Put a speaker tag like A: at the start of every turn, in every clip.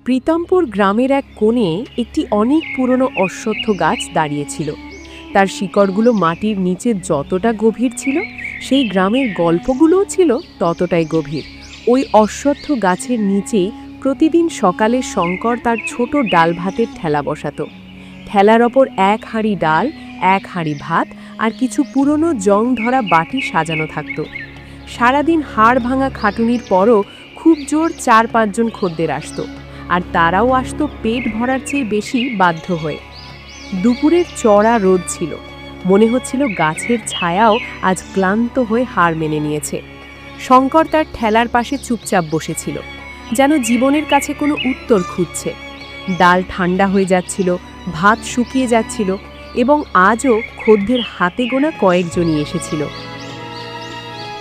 A: প্রীতমপুর গ্রামের এক কোণে একটি অনেক পুরনো অশ্বত্থ গাছ দাঁড়িয়েছিল। তার শিকড়গুলো মাটির নিচে যতটা গভীর ছিল, সেই গ্রামের গল্পগুলোও ছিল ততটাই গভীর। ওই অশ্বত্থ গাছের নিচেই প্রতিদিন সকালে শঙ্কর তার ছোট ডাল ভাতের ঠেলা বসাতো। ঠেলার ওপর এক হাঁড়ি ডাল, এক হাঁড়ি ভাত আর কিছু পুরনো জং ধরা বাটি সাজানো থাকত। সারাদিন হাড় ভাঙা খাটুনির পরও খুব জোর ৪-৫ জন খদ্দের আসত, আর তারাও আসত পেট ভরার চেয়ে বেশি বাধ্য হয়ে। দুপুরের চড়া রোদ ছিল, মনে হচ্ছিল গাছের ছায়াও আজ ক্লান্ত হয়ে হার মেনে নিয়েছে। শঙ্কর তার ঠেলার পাশে চুপচাপ বসেছিল, যেন জীবনের কাছে কোনো উত্তর খুঁজছে। ডাল ঠান্ডা হয়ে যাচ্ছিল, ভাত শুকিয়ে যাচ্ছিল, এবং আজও খদ্দের হাতে গোনা কয়েকজনই এসেছিল।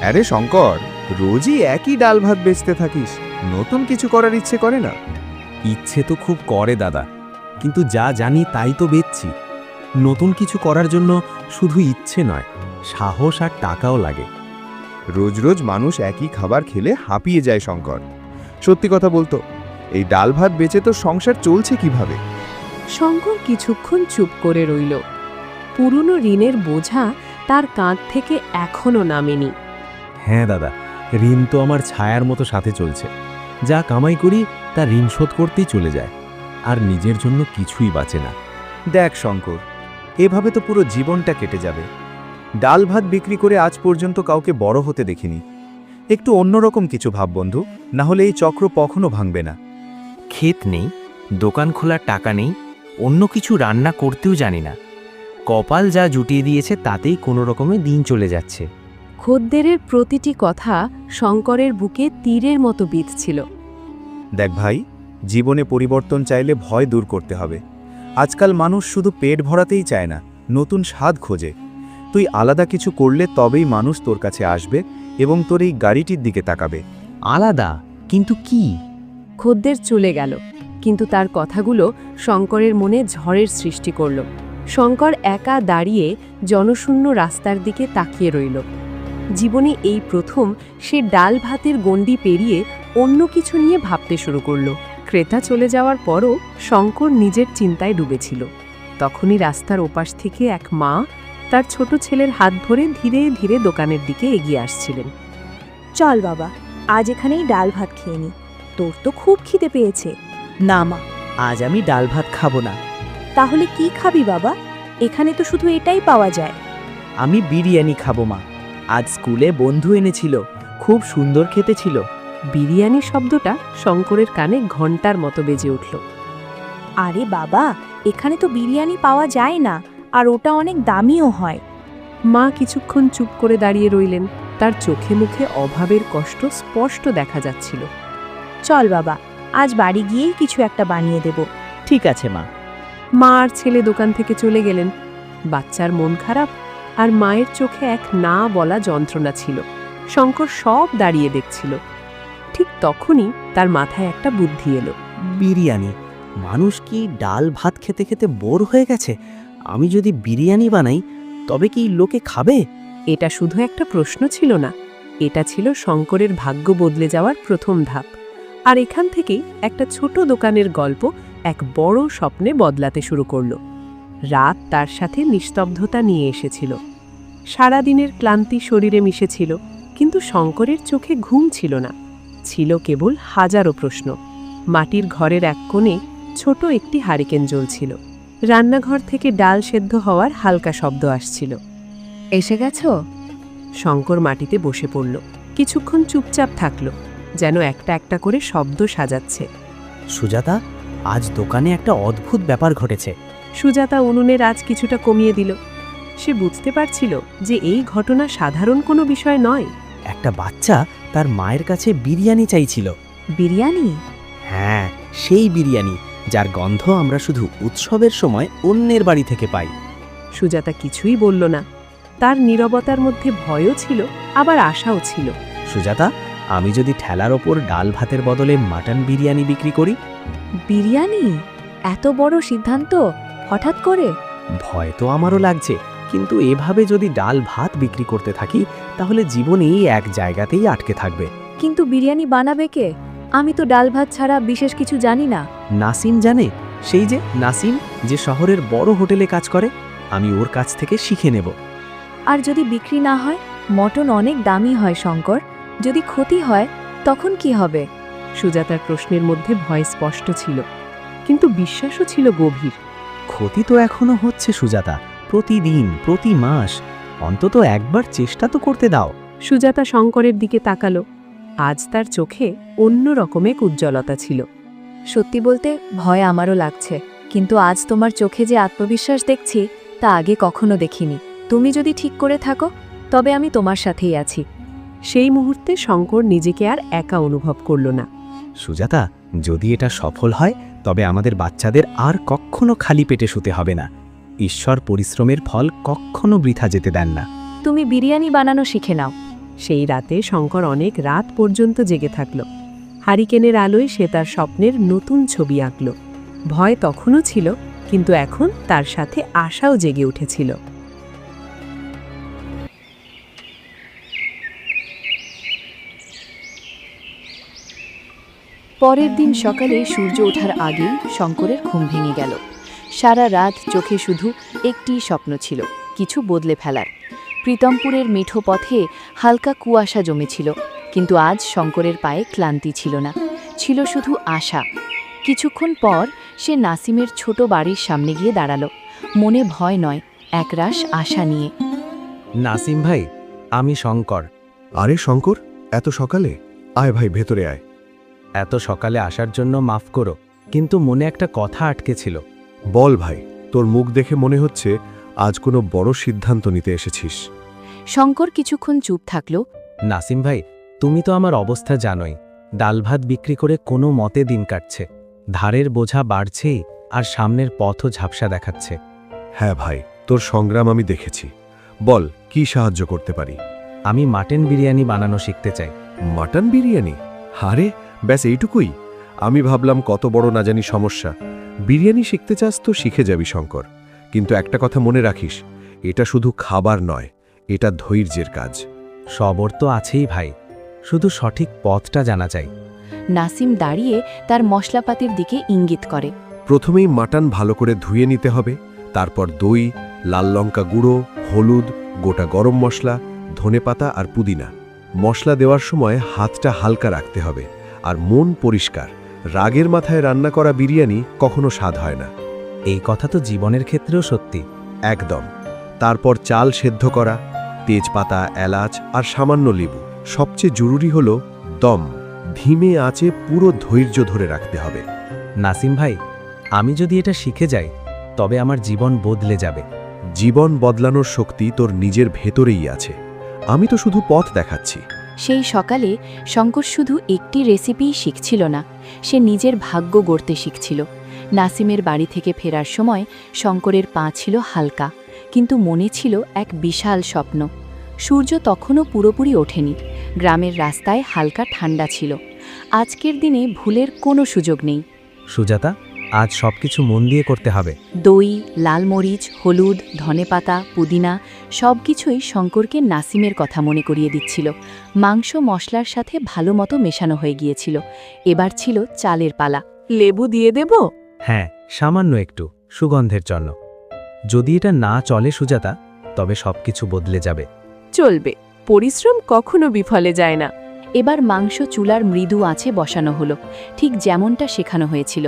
B: আরে শঙ্কর, রোজই একই ডাল ভাত বেচতে থাকিস, নতুন কিছু করার ইচ্ছে করে না?
C: ইচ্ছে তো খুব করে দাদা, কিন্তু যা জানি তাই তো বেচছি। নতুন কিছু করার জন্য শুধু ইচ্ছে নয়, সাহস আর টাকাও লাগে।
B: রোজ রোজ মানুষ একই খাবার খেলে হাঁপিয়ে যায় শঙ্কর। সত্যি কথা বলতো, এই ডাল ভাত বেচে তো সংসার চলছে কিভাবে?
A: শঙ্কর কিছুক্ষণ চুপ করে রইল। পুরনো ঋণের বোঝা তার কাঁধ থেকে এখনো নামেনি।
C: হ্যাঁ দাদা, ঋণ তো আমার ছায়ার মতো সাথে চলছে। যা কামাই করি তা ঋণ শোধ করতেই চলে যায়, আর নিজের জন্য কিছুই বাঁচে না।
D: দেখ শঙ্কর, এভাবে তো পুরো জীবনটা কেটে যাবে। ডাল ভাত বিক্রি করে আজ পর্যন্ত কাউকে বড় হতে দেখিনি। একটু অন্যরকম কিছু ভাব বন্ধু, না হলে এই চক্র কখনো ভাঙবে না।
E: ক্ষেত নেই, দোকান খোলার টাকা নেই, অন্য কিছু রান্না করতেও জানি না। কপাল যা জুটিয়ে দিয়েছে তাতেই কোনো রকমে দিন চলে যাচ্ছে।
A: খদ্দেরের প্রতিটি কথা শঙ্করের বুকে তীরের মতো বিঁধছিল।
D: দেখ ভাই, জীবনে পরিবর্তন চাইলে ভয় দূর করতে হবে। আজকাল মানুষ শুধু পেট ভরাতেই চায় না, নতুন স্বাদ খোঁজে। তুই আলাদা কিছু করলে তবেই মানুষ তোর কাছে আসবে এবং তোর এই গাড়িটির দিকে তাকাবে।
E: আলাদা? কিন্তু কি?
A: খদ্দের চলে গেল, কিন্তু তার কথাগুলো শঙ্করের মনে ঝড়ের সৃষ্টি করল। শঙ্কর একা দাঁড়িয়ে জনশূন্য রাস্তার দিকে তাকিয়ে রইল। জীবনে এই প্রথম সে ডাল ভাতের গণ্ডি পেরিয়ে অন্য কিছু নিয়ে ভাবতে শুরু করল। ক্রেতা চলে যাওয়ার পরও শঙ্কর নিজের চিন্তায় ডুবেছিল। তখনই রাস্তার ওপাশ থেকে এক মা তার ছোট ছেলের হাত ধরে ধীরে ধীরে দোকানের দিকে এগিয়ে আসছিলেন।
F: চল বাবা, আজ এখানেই ডাল ভাত খেয়ে নি, তোর তো খুব খিদে পেয়েছে।
G: না মা, আজ আমি ডাল ভাত খাবো না।
F: তাহলে কি খাবি বাবা? এখানে তো শুধু এটাই পাওয়া যায়।
G: আমি বিরিয়ানি খাবো মা। আজ স্কুলে বন্ধু এনেছিল, খুব সুন্দর খেতে ছিল।
A: বিরিয়ানি শব্দটা শঙ্করের কানে ঘণ্টার মতো বেজে উঠল।
F: আরে বাবা, এখানে তো বিরিয়ানি পাওয়া যায় না, আর ওটা অনেক দামিও হয়।
A: মা কিছুক্ষণ চুপ করে দাঁড়িয়ে রইলেন, তার চোখে মুখে অভাবের কষ্ট স্পষ্ট দেখা যাচ্ছিল।
F: চল বাবা, আজ বাড়ি গিয়েই কিছু একটা বানিয়ে দেব।
G: ঠিক আছে মা।
A: মা আর ছেলে দোকান থেকে চলে গেলেন। বাচ্চার মন খারাপ, আর মায়ের চোখে এক না বলা যন্ত্রণা ছিল। শঙ্কর সব দাঁড়িয়ে দেখছিল। ঠিক তখনই তার মাথায় একটা বুদ্ধি এলো।
G: বিরিয়ানি? মানুষ কি ডাল ভাত খেতে খেতে বোর হয়ে গেছে? আমি যদি বিরিয়ানি বানাই, তবে কি লোকে খাবে?
A: এটা শুধু একটা প্রশ্ন ছিল না, এটা ছিল শঙ্করের ভাগ্য বদলে যাওয়ার প্রথম ধাপ। আর এখান থেকেই একটা ছোট দোকানের গল্প এক বড় স্বপ্নে বদলাতে শুরু করল। রাত তার সাথে নিস্তব্ধতা নিয়ে এসেছিল। সারাদিনের ক্লান্তি শরীরে মিশেছিল, কিন্তু শঙ্করের চোখে ঘুম ছিল না। ছিল কেবল হাজারো প্রশ্ন। মাটির ঘরের এক কোণে ছোট একটি হারিকেন জ্বলছিল। রান্নাঘর থেকে ডাল সেদ্ধ হওয়ার হালকা শব্দ আসছিল।
H: এসে গেছো?
A: শঙ্কর মাটিতে বসে পড়ল। কিছুক্ষণ চুপচাপ থাকল, যেন একটা একটা করে শব্দ সাজাচ্ছে।
G: সুজাতা, আজ দোকানে একটা অদ্ভুত ব্যাপার ঘটেছে।
A: সুজাতা উনুনের আঁচ কিছুটা কমিয়ে দিল। সে বুঝতে পারছিল যে এই ঘটনা সাধারণ কোনো বিষয় নয়।
G: একটা বাচ্চা তার মায়ের কাছে বিরিয়ানি চাইছিল।
F: বিরিয়ানি?
G: হ্যাঁ, সেই বিরিয়ানি যার গন্ধ আমরা শুধু উৎসবের সময় অন্যের বাড়ি থেকে পাই।
A: সুজাতা কিছুই বলল না। তার নীরবতার মধ্যে ভয়ও ছিল, আবার আশাও ছিল।
G: সুজাতা, আমি যদি ঠেলার ওপর ডাল ভাতের বদলে মাটন বিরিয়ানি বিক্রি করি?
F: বিরিয়ানি? এত বড় সিদ্ধান্ত হঠাৎ করে?
G: ভয় তো আমারও লাগছে, কিন্তু এভাবে যদি ডাল ভাত বিক্রি করতে থাকি, তাহলে জীবনেই এক জায়গাতেই আটকে থাকবে।
F: কিন্তু বিরিয়ানি বানাবে কে? আমি তো ডাল ভাত ছাড়া বিশেষ কিছু জানি না।
G: নাসিম জানে, সেই যে নাসিম, যে শহরের বড় হোটেলে কাজ করে। আমি ওর কাছ থেকে শিখে নেব।
F: আর যদি বিক্রি না হয়? মটন অনেক দামি হয় শঙ্কর, যদি ক্ষতি হয় তখন কি হবে?
A: সুজাতার প্রশ্নের মধ্যে ভয় স্পষ্ট ছিল, কিন্তু বিশ্বাসও ছিল গভীর।
G: ক্ষতি তো এখনো হচ্ছে সুজাতা, প্রতিদিন, প্রতি মাস। অন্তত একবার চেষ্টা তো করতে দাও।
A: সুজাতা শঙ্করের দিকে তাকালো। আজ তার চোখে অন্য রকমের উজ্জ্বলতা ছিল।
F: সত্যি বলতে ভয় আমারও লাগছে, কিন্তু আজ তোমার চোখে যে আত্মবিশ্বাস দেখছি তা আগে কখনো দেখিনি। তুমি যদি ঠিক করে থাকো তবে আমি তোমার সাথেই আছি।
A: সেই মুহূর্তে শঙ্কর নিজেকে আর একা অনুভব করল না।
G: সুজাতা, যদি এটা সফল হয় তবে আমাদের বাচ্চাদের আর কখনো খালি পেটে শুতে হবে না। ঈশ্বর পরিশ্রমের ফল কখনো বৃথা যেতে দেন না।
F: তুমি বিরিয়ানি বানানো শিখে নাও।
A: সেই রাতে শঙ্কর অনেক রাত পর্যন্ত জেগে থাকল। হারিকেনের আলোয় সে তার স্বপ্নের নতুন ছবি আঁকল। ভয় তখনও ছিল, কিন্তু এখন তার সাথে আশাও জেগে উঠেছিল।
F: পরের দিন সকালে সূর্য ওঠার আগেই শঙ্করের ঘুম ভেঙে গেল। সারা রাত চোখে শুধু একটি স্বপ্ন ছিল, কিছু বদলে ফেলার। প্রীতমপুরের মিঠো পথে হালকা কুয়াশা জমেছিল, কিন্তু আজ শঙ্করের পায়ে ক্লান্তি ছিল না, ছিল শুধু আশা। কিছুক্ষণ পর সে নাসিমের ছোট বাড়ির সামনে গিয়ে দাঁড়ালো, মনে ভয় নয়, একরাশ আশা নিয়ে।
E: নাসিম ভাই, আমি শঙ্কর।
B: আরে শঙ্কর, এত সকালে? আয় ভাই, ভেতরে আয়।
E: এত সকালে আসার জন্য মাফ করো, কিন্তু মনে একটা কথা আটকে ছিল।
B: বল ভাই, তোর মুখ দেখে মনে হচ্ছে আজ কোনো বড় সিদ্ধান্ত নিতে এসেছিস।
F: শঙ্কর কিছুক্ষণ চুপ থাকল।
E: নাসিম ভাই, তুমি তো আমার অবস্থা জানোই। ডাল ভাত বিক্রি করে কোনো মতে দিন কাটছে। ধারের বোঝা বাড়ছেই, আর সামনের পথও ঝাপসা দেখাচ্ছে।
B: হ্যাঁ ভাই, তোর সংগ্রাম আমি দেখেছি। বল, কি সাহায্য করতে পারি?
E: আমি মাটন বিরিয়ানি বানানো শিখতে চাই।
B: মাটন বিরিয়ানি? আরে ব্যাস এইটুকুই? আমি ভাবলাম কত বড় না জানি সমস্যা। বিরিয়ানি শিখতে চাস তো শিখে যাবি শঙ্কর, কিন্তু একটা কথা মনে রাখিস, এটা শুধু খাবার নয়, এটা ধৈর্যের কাজ।
E: সবর তো আছেই ভাই, শুধু সঠিক পথটা জানা চাই।
F: নাসিম দাঁড়িয়ে তার মশলাপাতির দিকে ইঙ্গিত করে।
B: প্রথমেই মাটন ভালো করে ধুয়ে নিতে হবে, তারপর দই, লাল লঙ্কা গুঁড়ো, হলুদ, গোটা গরম মশলা, ধনেপাতা আর পুদিনা। মশলা দেওয়ার সময় হাতটা হালকা রাখতে হবে, আর মন পরিষ্কার। রাগের মাথায় রান্না করা বিরিয়ানি কখনো স্বাদ হয় না।
E: এই কথা তো জীবনের ক্ষেত্রেও সত্যি।
B: একদম। তারপর চাল সেদ্ধ করা, তেজপাতা, এলাচ আর সামান্য লেবু। সবচেয়ে জরুরি হলো দম। ধিমে আঁচে পুরো ধৈর্য ধরে রাখতে হবে।
E: নাসিম ভাই, আমি যদি এটা শিখে যাই তবে আমার জীবন বদলে যাবে।
B: জীবন বদলানোর শক্তি তোর নিজের ভেতরেই আছে। আমি তো শুধু পথ দেখাচ্ছি।
F: সেই সকালে শঙ্কর শুধু একটি রেসিপিই শিখছিল না, সে নিজের ভাগ্য গড়তে শিখছিল। নাসিমের বাড়ি থেকে ফেরার সময় শঙ্করের পা ছিল হালকা, কিন্তু মনে ছিল এক বিশাল স্বপ্ন। সূর্য তখনও পুরোপুরি ওঠেনি, গ্রামের রাস্তায় হালকা ঠান্ডা ছিল। আজকের দিনে ভুলের কোনো সুযোগ নেই।
E: সুজাতা, আজ সবকিছু মন দিয়ে করতে হবে।
F: দই, লাল মরিচ, হলুদ, ধনেপাতা, পুদিনা সবকিছুই শঙ্করকে নাসিমের কথা মনে করিয়ে দিচ্ছিল। মাংস মশলার সাথে ভালো মতো মেশানো হয়ে গিয়েছিল। এবার ছিল চালের পালা।
A: লেবু দিয়ে দেব?
E: হ্যাঁ, সামান্য একটু, সুগন্ধের জন্য। যদি এটা না চলে সুজাতা, তবে সবকিছু বদলে যাবে।
A: চলবে, পরিশ্রম কখনো বিফলে যায় না।
F: এবার মাংস চুলার মৃদু আঁচে বসানো হলো, ঠিক যেমনটা শেখানো হয়েছিল।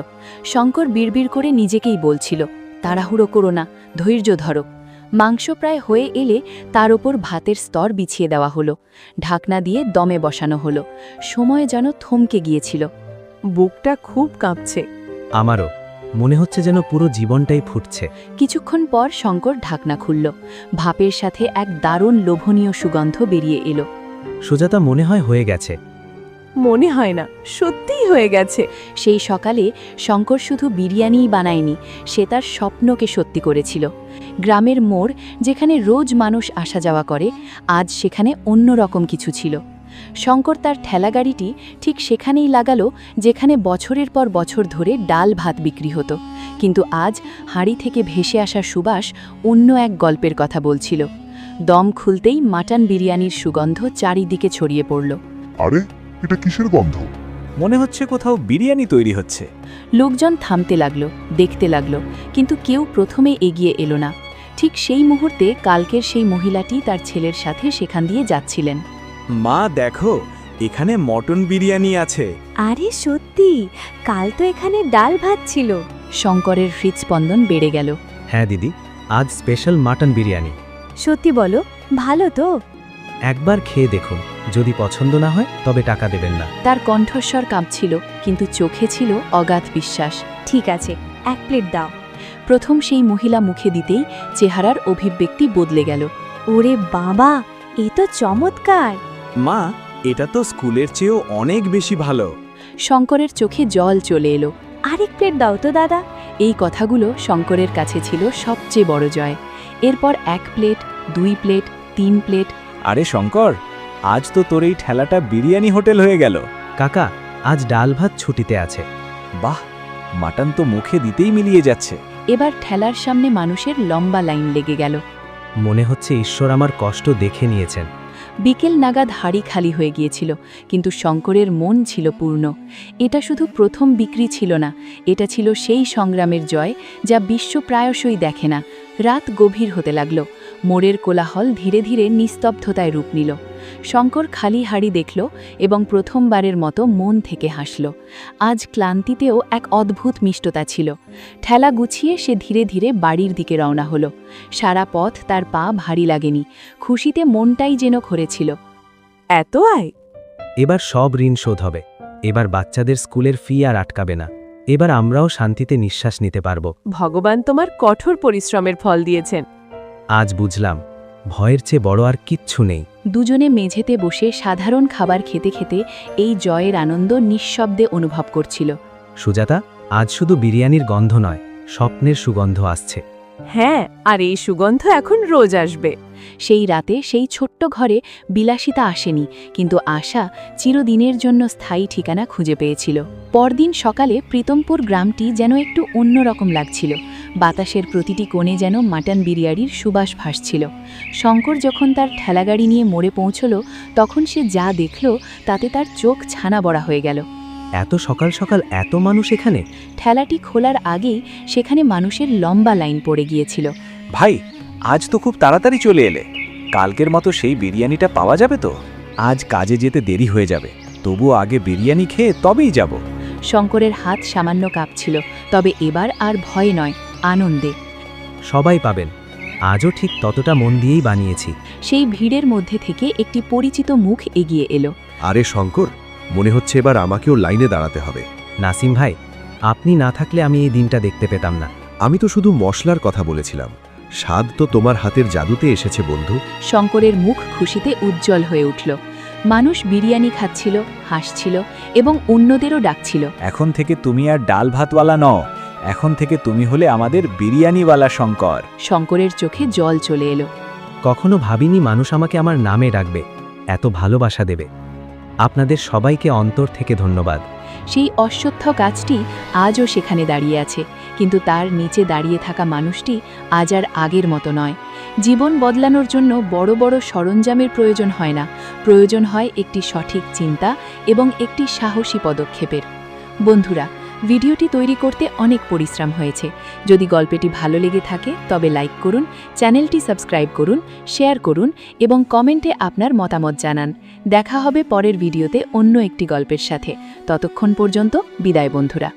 F: শঙ্কর বিড়বিড় করে নিজেকেই বলছিল, তাড়াহুড়ো করো না, ধৈর্য ধরো। মাংস প্রায় হয়ে এলে তার ওপর ভাতের স্তর বিছিয়ে দেওয়া হলো, ঢাকনা দিয়ে দমে বসানো হলো। সময় যেন থমকে গিয়েছিল।
A: বুকটা খুব কাঁপছে।
E: আমারও মনে হচ্ছে যেন পুরো জীবনটাই ফুটছে।
F: কিছুক্ষণ পর শঙ্কর ঢাকনা খুলল। ভাপের সাথে এক দারুণ লোভনীয় সুগন্ধ বেরিয়ে এলো।
E: সুজাতা, মনে হয় হয়ে গেছে।
A: মনে হয় না, সত্যিই হয়ে গেছে।
F: সেই সকালে শঙ্কর শুধু বিরিয়ানিই বানায়নি, সে তার স্বপ্নকে সত্যি করেছিল। গ্রামের মোড়, যেখানে রোজ মানুষ আসা যাওয়া করে, আজ সেখানে অন্যরকম কিছু ছিল। শঙ্কর তার ঠেলাগাড়িটি ঠিক সেখানেই লাগালো যেখানে বছরের পর বছর ধরে ডাল ভাত বিক্রি হতো, কিন্তু আজ হাঁড়ি থেকে ভেসে আসা সুবাস অন্য এক গল্পের কথা বলছিল। দম খুলতেই মাটন বিরিয়ানির সুগন্ধ চারিদিকে ছড়িয়ে পড়ল।
H: আরে, এটা কিসের গন্ধ?
D: মনে হচ্ছে কোথাও বিরিয়ানি তৈরি হচ্ছে।
F: লোকজন থামতে লাগলো, দেখতে লাগলো, কিন্তু কেউ প্রথমে এগিয়ে এলো না। ঠিক সেই মুহূর্তে কালকের সেই মহিলাটি তার ছেলের সাথে সেখান দিয়ে যাচ্ছিলেন।
D: মা দেখো, এখানে মটন বিরিয়ানি আছে।
H: আরে সত্যি, কাল তো এখানে ডাল ভাত ছিল।
F: শঙ্করের হৃদস্পন্দন বেড়ে গেল।
G: হ্যাঁ দিদি, আজ স্পেশাল মাটন বিরিয়ানি।
H: সত্যি বলো, ভালো তো?
G: একবার খেয়ে দেখুন, যদি পছন্দ না হয় তবে টাকা দেবেন না।
F: তার কণ্ঠস্বর কাঁপছিল, কিন্তু চোখে ছিল অগাধ বিশ্বাস।
H: ঠিক আছে, 1 প্লেট দাও।
F: প্রথম সেই মহিলা মুখে দিতেই চেহারার অভিব্যক্তি বদলে গেল।
H: ওরে বাবা, এ তো চমৎকার।
D: মা, এটা তো স্কুলের চেয়েও অনেক বেশি ভালো।
F: শঙ্করের চোখে জল চলে এলো।
H: আরেক প্লেট দাও তো দাদা।
F: এই কথাগুলো শঙ্করের কাছে ছিল সবচেয়ে বড় জয়। এরপর 1 প্লেট, 2 প্লেট, 3 প্লেট।
D: আরে শঙ্কর, আজ তো তোর এই ঠেলাটা বিরিয়ানি হোটেল হয়ে গেল।
G: কাকা, আজ ডাল ভাত ছুটিতে আছে।
D: বাহ, মাটন তো মুখে দিতেই মিলিয়ে যাচ্ছে।
F: এবার ঠেলার সামনে মানুষের লম্বা লাইন লেগে গেল।
G: মনে হচ্ছে ঈশ্বর আমার কষ্ট দেখে নিয়েছেন।
F: বিকেল নাগাদ হাড়ি খালি হয়ে গিয়েছিল, কিন্তু শঙ্করের মন ছিল পূর্ণ। এটা শুধু প্রথম বিক্রি ছিল না, এটা ছিল সেই সংগ্রামের জয় যা বিশ্ব প্রায়শই দেখে না। রাত গভীর হতে লাগল, মোড়ের কোলাহল ধীরে ধীরে নিস্তব্ধতায় রূপ নিল। শঙ্কর খালি হাড়ি দেখল এবং প্রথমবারের মতো মন থেকে হাসল। আজ ক্লান্তিতেও এক অদ্ভুত মিষ্টতা ছিল। ঠেলা গুছিয়ে সে ধীরে ধীরে বাড়ির দিকে রওনা হলো। সারা পথ তার পা ভারী লাগেনি, খুশিতে মনটাই যেন ভরেছিল।
A: এত আয়!
G: এবার সব ঋণ শোধ হবে। এবার বাচ্চাদের স্কুলের ফি আর আটকাবে না। এবার আমরাও শান্তিতে নিঃশ্বাস নিতে পারব।
A: ভগবান তোমার কঠোর পরিশ্রমের ফল দিয়েছেন।
G: আজ বুঝলাম, ভয়ের চেয়ে বড় আর কিচ্ছু নেই।
F: দুজনে মেঝেতে বসে সাধারণ খাবার খেতে খেতে এই জয়ের আনন্দ নিঃশব্দে অনুভব করছিল।
G: সুজাতা, আজ শুধু বিরিয়ানির গন্ধ নয়, স্বপ্নের সুগন্ধ আসছে।
A: হ্যাঁ, আর এই সুগন্ধ এখন রোজ আসবে।
F: সেই রাতে সেই ছোট্ট ঘরে বিলাসিতা আসেনি, কিন্তু আশা চিরদিনের জন্য স্থায়ী ঠিকানা খুঁজে পেয়েছিল। পরদিন সকালে প্রীতমপুর গ্রামটি যেন একটু অন্যরকম লাগছিল। বাতাসের প্রতিটি কোণে যেন মাটন বিরিয়ানির সুবাস ভাসছিল। শঙ্কর যখন তার ঠেলাগাড়ি নিয়ে মোড়ে পৌঁছল, তখন সে যা দেখল তাতে তার চোখ ছানা বড়া হয়ে গেল।
G: এত সকাল সকাল এত মানুষ এখানে?
F: ঠেলাটি খোলার আগেই সেখানে মানুষের লম্বা লাইন পড়ে গিয়েছিল।
D: ভাই, আজ তো খুব তাড়াতাড়ি চলে এলে। কালকের মতো সেই বিরিয়ানিটা পাওয়া যাবে তো? আজ কাজে যেতে দেরি হয়ে যাবে, তবু আগে বিরিয়ানি খেয়ে তবেই যাব।
F: শঙ্করের হাত সামান্য কাঁপছিল, তবে এবার আর ভয় নয়, আনন্দে।
G: সবাই পাবেন। আজও ঠিক ততটা মন দিয়েই বানিয়েছি।
F: সেই ভিড়ের মধ্যে থেকে একটি পরিচিত মুখ এগিয়ে এলো।
B: আরে শঙ্কর, মনে হচ্ছে এবার আমাকেও লাইনে দাঁড়াতে হবে।
G: নাসিম ভাই, আপনি না থাকলে আমি এই দিনটা দেখতে পেতাম না।
B: আমি তো শুধু মশলার কথা বলেছিলাম, স্বাদ তো তোমার হাতের জাদুতে এসেছে বন্ধু।
F: শঙ্করের মুখ খুশিতে উজ্জ্বল হয়ে উঠল। মানুষ বিরিয়ানি খাচ্ছিল, হাসছিল এবং অন্যদেরও ডাকছিল।
D: এখন থেকে তুমি আর ডাল ভাতওয়ালা নও, এখন থেকে তুমি হলে আমাদের বিরিয়ানিওয়ালা শঙ্কর।
F: শঙ্করের চোখে জল চলে এলো।
G: কখনো ভাবিনি মানুষ আমাকে আমার নামে ডাকবে, এত ভালোবাসা দেবে। আপনাদের সবাইকে অন্তর থেকে ধন্যবাদ।
F: সেই অশ্বত্থ গাছটি আজও সেখানে দাঁড়িয়ে আছে, কিন্তু তার নিচে দাঁড়িয়ে থাকা মানুষটি আজ আর আগের মতো নয়। জীবন বদলানোর জন্য বড় বড় সরঞ্জামের প্রয়োজন হয় না, প্রয়োজন হয় একটি সঠিক চিন্তা এবং একটি সাহসী পদক্ষেপের। বন্ধুরা, ভিডিওটি তৈরি করতে অনেক পরিশ্রম হয়েছে। যদি গল্পটি ভালো লেগে থাকে তবে লাইক করুন, চ্যানেলটি সাবস্ক্রাইব করুন, শেয়ার করুন এবং কমেন্টে আপনার মতামত জানান। দেখা হবে পরের ভিডিওতে অন্য একটি গল্পের সাথে। ততক্ষণ পর্যন্ত বিদায় বন্ধুরা।